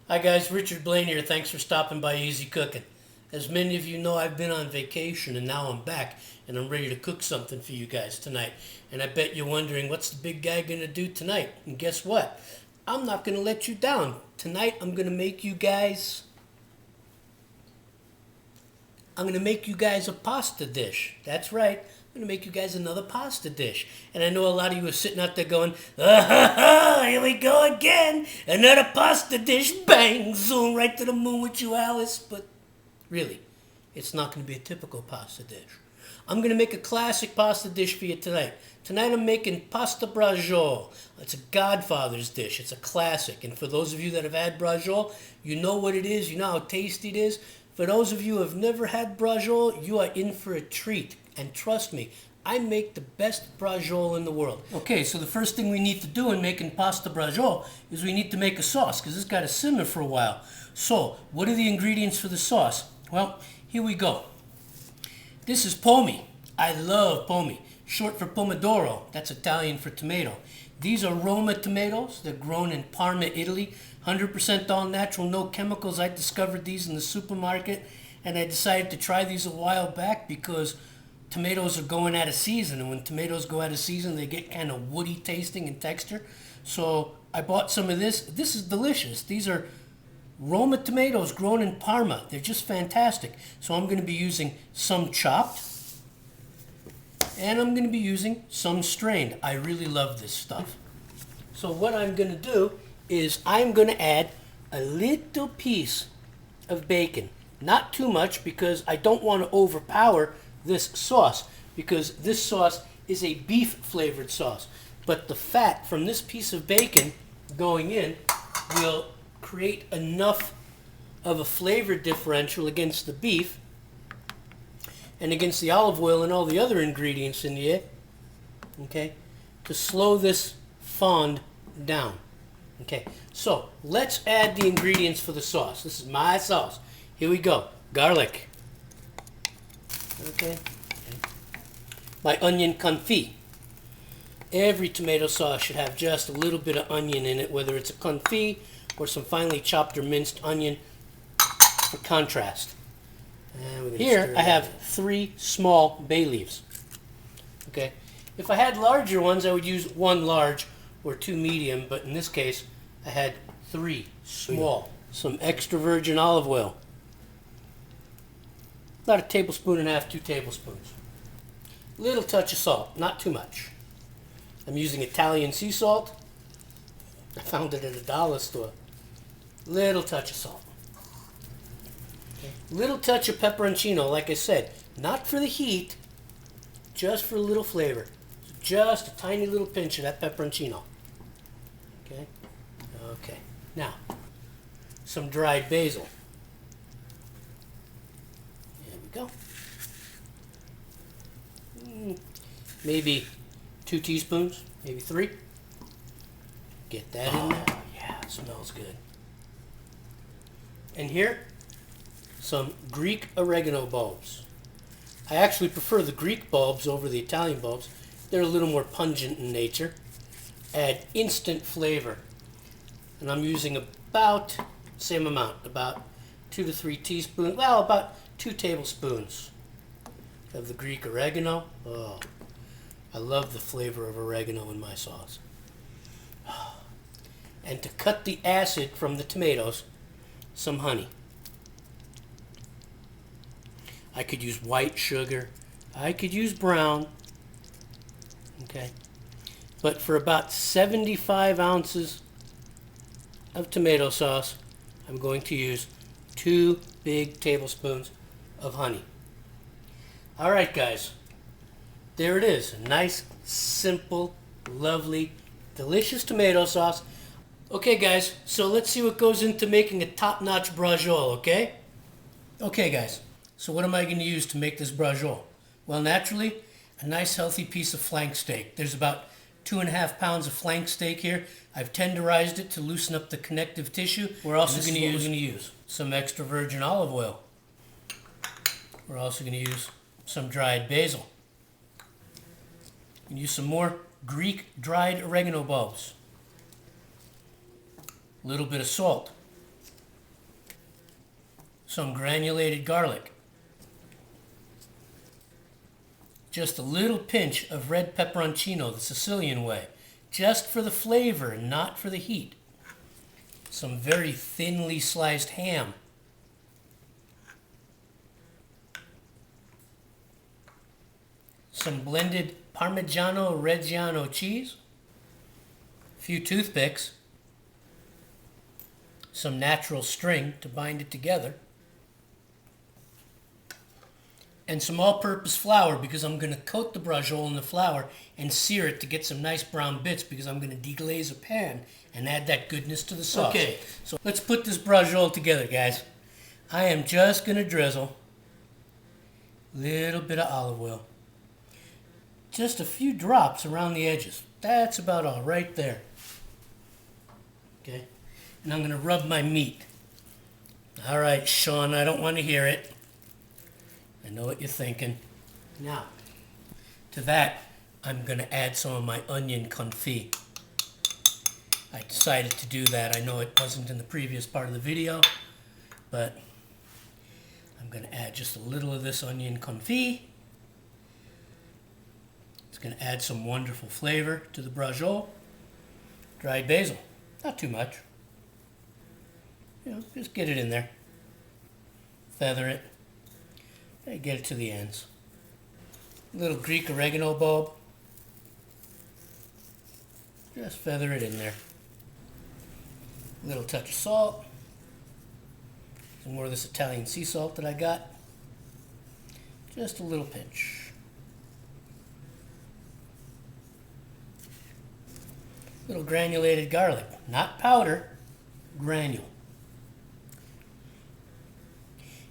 Hi guys, Richard Blaine here. Thanks for stopping by Easy Cooking. As many of you know, I've been on vacation and now I'm back and I'm ready to cook something for you guys tonight. And I bet you're wondering, what's the big guy going to do tonight? And guess what? I'm not going to let you down. Tonight I'm going to make you guys a pasta dish. That's right. I'm going to make you guys another pasta dish. And I know a lot of you are sitting out there going, here we go again. Another pasta dish. Bang, zoom right to the moon with you, Alice. But really, it's not going to be a typical pasta dish. I'm going to make a classic pasta dish for you tonight. Tonight I'm making Pasta Braciole. It's a Godfather's dish. It's a classic. And for those of you that have had Braciole, you know what it is. You know how tasty it is. For those of you who have never had Braciole, you are in for a treat. And trust me, I make the best Braciole in the world. Okay, so the first thing we need to do in making Pasta Braciole is we need to make a sauce, because it's got to simmer for a while. So, what are the ingredients for the sauce? Well, here we go. This is Pomi. I love Pomi. Short for Pomodoro. That's Italian for tomato. These are Roma tomatoes. They're grown in Parma, Italy. 100% all natural, no chemicals. I discovered these in the supermarket, and I decided to try these a while back because tomatoes are going out of season, and when tomatoes go out of season, they get kind of woody tasting and texture. So I bought some of this. This is delicious. These are Roma tomatoes grown in Parma. They're just fantastic. So I'm going to be using some chopped, and I'm going to be using some strained. I really love this stuff. So what I'm going to do is I'm going to add a little piece of bacon. Not too much, because I don't want to overpower this sauce, because this sauce is a beef flavored sauce. But the fat from this piece of bacon going in will create enough of a flavor differential against the beef and against the olive oil and all the other ingredients in here, okay, to slow this fond down. Okay, so let's add the ingredients for the sauce. This is my sauce. Here we go. Garlic. Okay. My onion confit. Every tomato sauce should have just a little bit of onion in it, whether it's a confit or some finely chopped or minced onion for contrast. Here I have 3 small bay leaves. Okay. If I had larger ones, I would use 1 large or 2 medium, but in this case I had 3 small. Some extra virgin olive oil. About 1.5 tablespoons, 2 tablespoons. Little touch of salt, not too much. I'm using Italian sea salt. I found it at a dollar store. Little touch of salt. Okay. Little touch of peperoncino, like I said, not for the heat, just for a little flavor. Just a tiny little pinch of that peperoncino. Okay? Okay. Now, some dried basil. There we go. Maybe 2 teaspoons, maybe 3. Get that in there. Yeah, it smells good. And here, some Greek oregano bulbs. I actually prefer the Greek bulbs over the Italian bulbs. They're a little more pungent in nature. Add instant flavor. And I'm using about same amount, about 2 to 3 teaspoons, well, about 2 tablespoons of the Greek oregano. Oh, I love the flavor of oregano in my sauce. And to cut the acid from the tomatoes, some honey. I could use white sugar. I could use brown. Okay. But for about 75 ounces of tomato sauce, I'm going to use 2 big tablespoons of honey. All right, guys. There it is. A nice, simple, lovely, delicious tomato sauce. Okay, guys. So let's see what goes into making a top-notch braciole, okay? Okay, guys. So what am I going to use to make this braciole? Well, naturally, a nice, healthy piece of flank steak. There's about 2.5 pounds of flank steak here. I've tenderized it to loosen up the connective tissue. We're also going to use some extra virgin olive oil. We're also going to use some dried basil. And use some more Greek dried oregano bulbs. A little bit of salt. some granulated garlic, just a little pinch of red pepperoncino the Sicilian way, just for the flavor and not for the heat. Some very thinly sliced ham. Some blended Parmigiano Reggiano cheese. A few toothpicks. Some natural string to bind it together. And some all-purpose flour, because I'm going to coat the braciole in the flour and sear it to get some nice brown bits, because I'm going to deglaze a pan and add that goodness to the sauce. Okay, so let's put this braciole together, guys. I am just going to drizzle a little bit of olive oil. Just a few drops around the edges. That's about all right there. Okay, and I'm going to rub my meat. All right, Sean, I don't want to hear it. I know what you're thinking. Now, to that, I'm going to add some of my onion confit. I decided to do that. I know it wasn't in the previous part of the video, but I'm going to add just a little of this onion confit. It's going to add some wonderful flavor to the braciole. Dried basil, not too much. You know, just get it in there. Feather it. Get it to the ends. A little Greek oregano bulb. Just feather it in there. A little touch of salt. Some more of this Italian sea salt that I got. Just a little pinch. Little granulated garlic. Not powder, granule.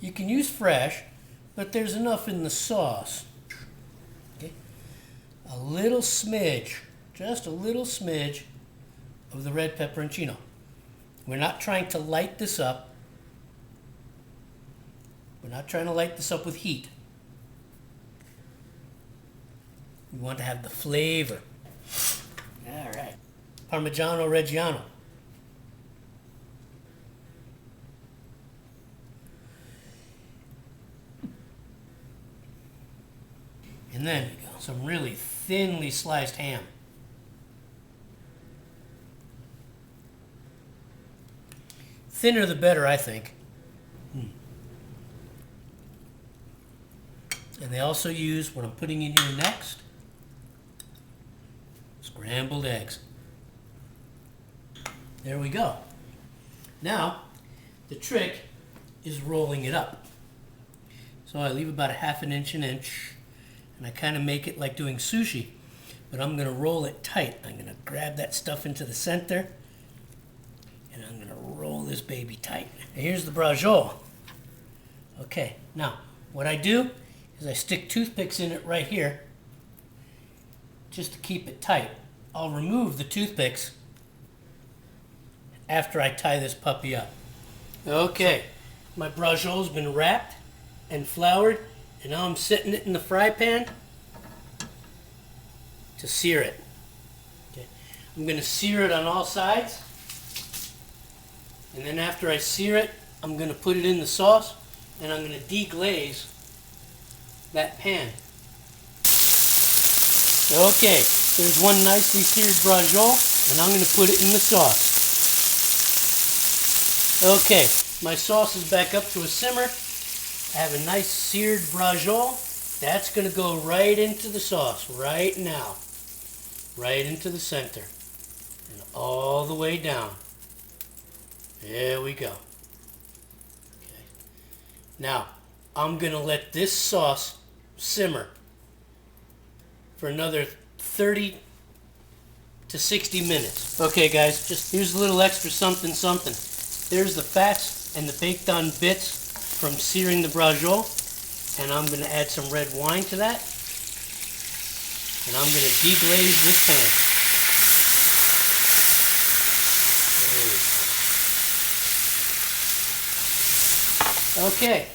You can use fresh, but there's enough in the sauce. Okay. A little smidge, just a little smidge of the red pepperoncino. We're not trying to light this up. We're not trying to light this up with heat. We want to have the flavor. All right. Parmigiano Reggiano. And then some really thinly sliced ham. Thinner the better, I think. And they also use what I'm putting in here next, scrambled eggs. There we go. Now, the trick is rolling it up. So I leave about a half an inch, and I kind of make it like doing sushi, but I'm going to roll it tight. I'm going to grab that stuff into the center, and I'm going to roll this baby tight. And here's the braciole. Okay, now what I do is I stick toothpicks in it right here just to keep it tight. I'll remove the toothpicks after I tie this puppy up. Okay, my braciole's been wrapped and floured, and now I'm setting it in the fry pan to sear it. Okay. I'm going to sear it on all sides, and then after I sear it, I'm going to put it in the sauce, and I'm going to deglaze that pan. Okay, there's one nicely seared braciole, and I'm going to put it in the sauce. Okay, my sauce is back up to a simmer. I have a nice seared braciole. That's going to go right into the sauce right now. Right into the center. And all the way down. There we go. Okay. Now, I'm going to let this sauce simmer for another 30 to 60 minutes. Okay, guys, just here's a little extra something. There's the fats and the baked on bits from searing the braciole, and I'm going to add some red wine to that, and I'm going to deglaze this pan. Okay,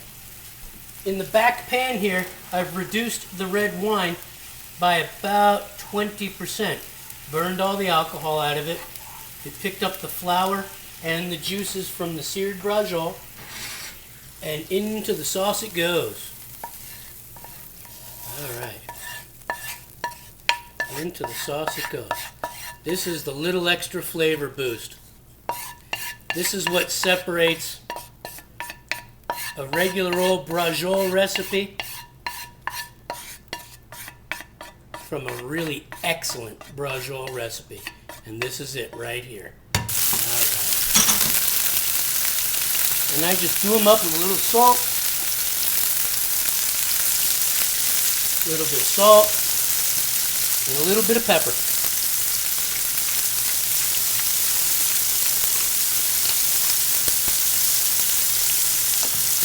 in the back pan here, I've reduced the red wine by about 20%. Burned all the alcohol out of it. It picked up the flour and the juices from the seared braciole. And into the sauce it goes. All right. Into the sauce it goes. This is the little extra flavor boost. This is what separates a regular old braciole recipe from a really excellent braciole recipe. And this is it right here. All right. And I just do them up with a little salt, a little bit of salt, and a little bit of pepper.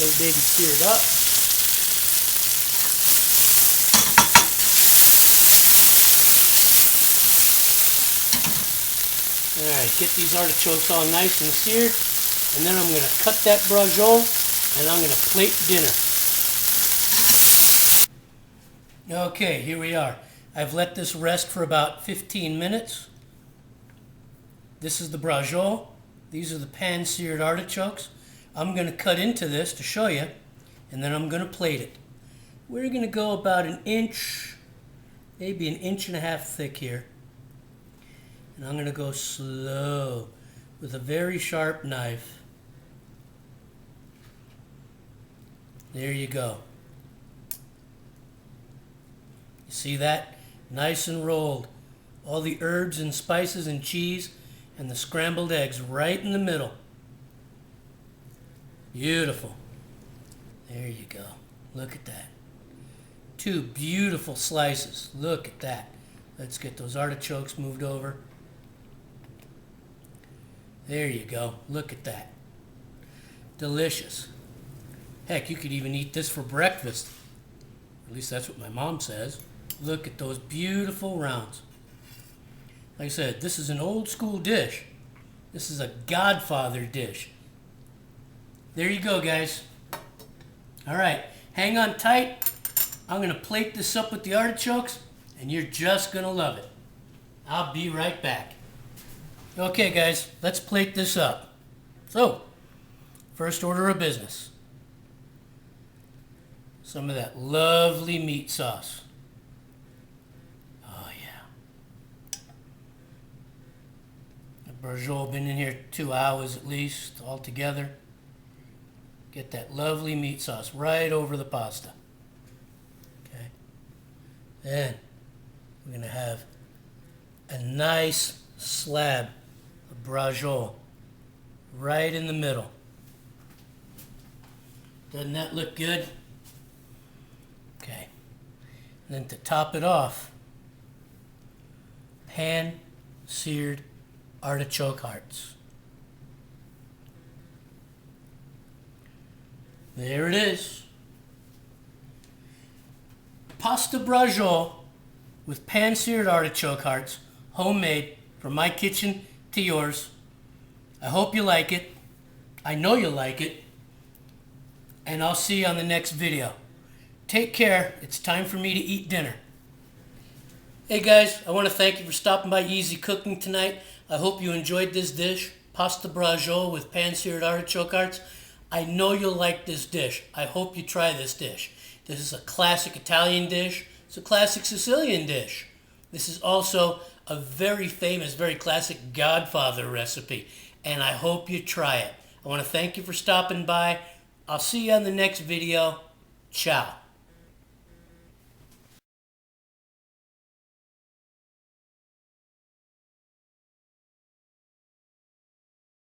Those babies seared up. Alright, get these artichokes all nice and seared, and then I'm going to cut that braciole and I'm going to plate dinner. Okay, here we are. I've let this rest for about 15 minutes. This is the braciole. These are the pan-seared artichokes. I'm going to cut into this to show you, and then I'm going to plate it. We're going to go about an inch, maybe an inch and a half thick here. And I'm going to go slow with a very sharp knife. There you go. You see that? Nice and rolled. All the herbs and spices and cheese and the scrambled eggs right in the middle. Beautiful. There you go. Look at that. Two beautiful slices. Look at that. Let's get those artichokes moved over. There you go. Look at that. Delicious. Heck, you could even eat this for breakfast. At least that's what my mom says. Look at those beautiful rounds. Like I said, this is an old school dish. This is a Godfather dish. There you go, guys. All right, hang on tight. I'm going to plate this up with the artichokes, and you're just going to love it. I'll be right back. Okay, guys, let's plate this up. So, first order of business. Some of that lovely meat sauce. Oh, yeah. The braciole been in here 2 hours at least, all together. Get that lovely meat sauce right over the pasta. Okay. Then we're going to have a nice slab of braciole right in the middle. Doesn't that look good? Okay. And then to top it off, pan-seared artichoke hearts. There it is. Pasta braciole with pan-seared artichoke hearts, homemade, from my kitchen to yours. I hope you like it. I know you'll like it. And I'll see you on the next video. Take care. It's time for me to eat dinner. Hey guys, I want to thank you for stopping by Easy Cooking tonight. I hope you enjoyed this dish, pasta braciole with pan-seared artichoke hearts. I know you'll like this dish. I hope you try this dish. This is a classic Italian dish. It's a classic Sicilian dish. This is also a very famous, very classic Godfather recipe. And I hope you try it. I want to thank you for stopping by. I'll see you on the next video. Ciao.